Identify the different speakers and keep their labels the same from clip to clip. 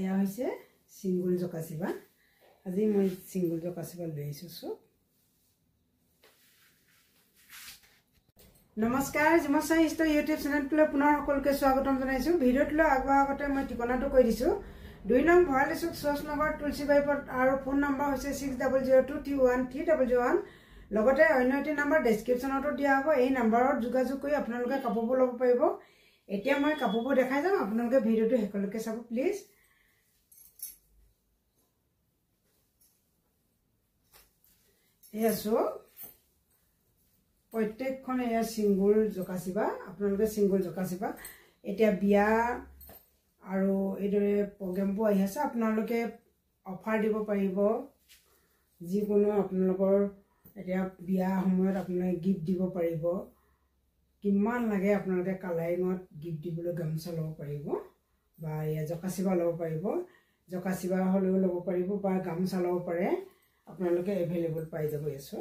Speaker 1: এয়া হৈছে সিঙ্গুল জকাচিবা আজি মই সিঙ্গুল জকাচিবা লৈ আহিছো নমস্কাৰ জিমচাই ইষ্ট ইউটিউব চেনেলটোলৈ পুনৰ সকলোকে স্বাগতম জনাইছো ভিডিঅ'টোলৈ আগবঢ়াৰ আগতে মই ঠিকনাটো কৈ দিছো 2 নং ভৰালি চুক সোসনগৰ তুলসীবাইপট আৰু ফোন নম্বৰ হৈছে 6002313001 লগতে অন্য এটি নম্বৰ ডেসক্ৰিপচনতো দিয়া হ'ব এই নম্বৰত যোগাযোগ কৰি আপোনালোকে কাপোৰবোৰ ল'ব পাৰিব এতিয়া মই কাপোৰবোৰ দেখাই যাম আপোনালোকে ভিডিঅ'টো হেকলৈকে চাব প্লিজ এয়াছো প্ৰত্যেকখন এয়া সিঙ্গুল জকাচিবা আপোনালোকে সিঙ্গুল জকাচিবা এতিয়া বিয়া আৰু এদৰে প্ৰগ্ৰামবোৰ আহি আছে আপোনালোকে অফাৰ দিব পাৰিব যিকোনো আপোনালোকৰ এতিয়া বিয়া সময়ত আপোনালোকে গিফট দিব পাৰিব কিমান লাগে আপোনালোকে কালাৰিঙত গিফট দিবলৈ গামছা ল'ব পাৰিব বা এয়া জকাচিবা ল'ব পাৰিব জকাচিবা হ'লেও ল'ব পাৰিব বা গামছা ল'ব পাৰে আপোনালোকে এভেইলেবল পাই যাব এছো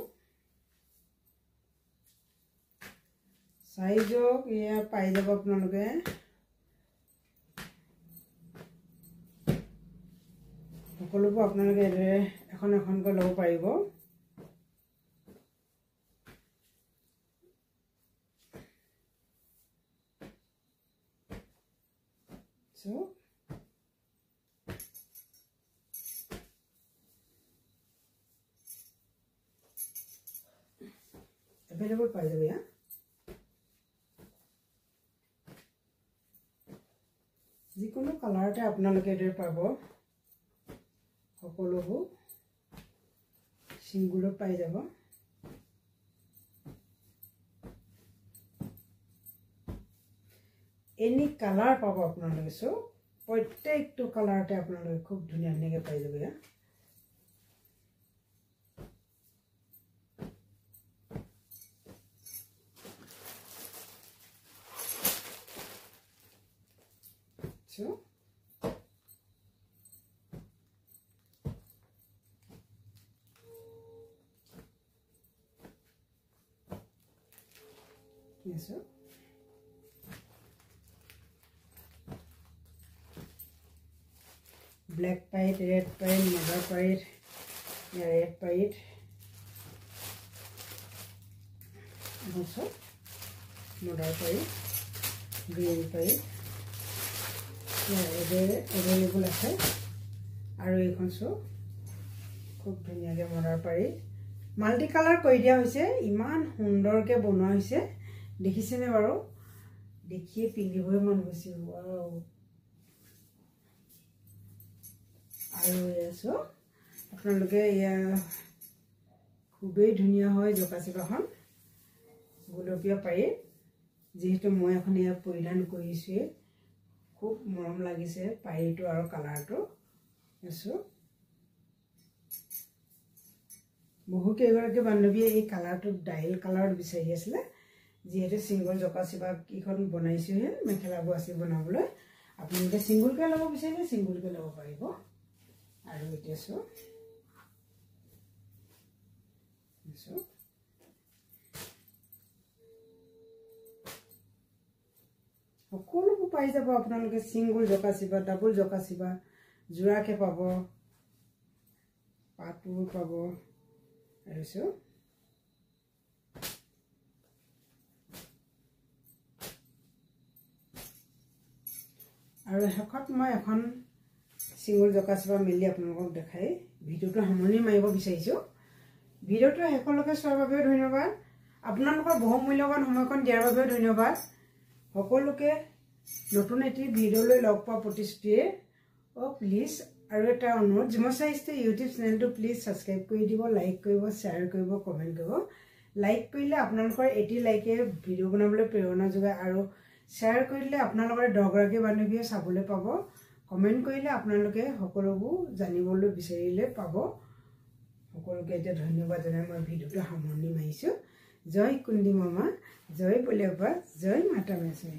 Speaker 1: সাইজক ইয়া পাই যাব আপোনালোকে সকলোবোৰ আপোনালোকে এখন এখনকৈ ল'ব পাৰিব সো এভেইলেবল পাই যাব ইয়া যিকোনো কালাৰতে আপোনালোকে এদৰে পাব সকলোবোৰ সিঙ্গুলত পাই যাব এনি কালাৰ পাব আপোনালোকে সো প্ৰত্যেকটো কালাৰতে আপোনালোকে খুব ধুনীয়া ধুনীয়াকৈ পাই যাব ইয়া So yes sir black paint red paint mother paint red paint also mother paint green paint available আছে আৰু এইখন সো খুব ধুনীয়াকৈ মৰাৰ পাৰি মাল্টি কালাৰ কৰি দিয়া হৈছে ইমান সুন্দৰকৈ বনোৱা হৈছে দেখিছেনে বাৰু দেখিয়ে পিন্ধিবই মন গৈছে ওৱাও আৰু এছো আপোনালোকে ইয়া খুবেই ধুনীয়া হয় জকাচিবাখন গুলপীয়া পাৰি যেহেতু মই এখন ইয়া পৰিধান কৰিছো খুব মৰম লাগিছে পাইটো আৰু কালাৰটো এছো বহু কেইগৰাকী বান্ধৱীয়ে এই কালাৰটো ডাইল কালাৰ বিচাৰি আছিল যেহেতু সিঙ্গুল জকাচিবা কিখন বনাইছো হে মেখেলা বুৱাচি বনাবলৈ আপোনালোকে সিঙ্গুলকৈ ল'ব বিচাৰিলে সিঙ্গুলকৈ ল'ব পাৰিব আৰু এতিয়া এছো সকলোবোৰ পাই যাব আপোনালোকে সিঙ্গুল জকাচিবা ডাবল জকাচিবা জোৰাকে পাব পাটুৰ পাব আৰু শেষত মই এখন সিঙ্গুল জকাচিবা মিলি আপোনালোকক দেখাই ভিডিঅ'টো সামৰণি মাৰিব বিচাৰিছো ভিডিঅ'টো শেষলৈকে চোৱাৰ বাবে ধন্যবাদ আপোনালোকৰ বহুমূল্যৱান সময়কণ দিয়াৰ বাবে ধন্যবাদ সকলোকে নতুন এটি ভিডিঅ'লৈ লগ পোৱা প্ৰতিশ্ৰুতিৰে প্লিজ আৰু এটা অনুৰোধ জিমচাই ইষ্ট ইউটিউব চেনেলটো প্লিজ সাবস্ক্ৰাইব কৰি দিব লাইক কৰিব শ্বেয়াৰ কৰিব কমেণ্ট কৰিব লাইক কৰিলে আপোনালোকৰ এটি লাইকে ভিডিঅ' বনাবলৈ প্ৰেৰণা যোগায় আৰু শ্বেয়াৰ কৰিলে আপোনালোকৰ 10 গৰাকী বান্ধৱীয়ে চাবলৈ পাব কমেণ্ট কৰিলে আপোনালোকে সকলোবোৰ জানিবলৈ বিচাৰিলে পাব সকলোকে এতিয়া ধন্যবাদ জনাই মই ভিডিঅ'টো সামৰণি মাৰিছো জয় কুন্দি মামা জয় বলিয়াবা জয় মাতা মেছাই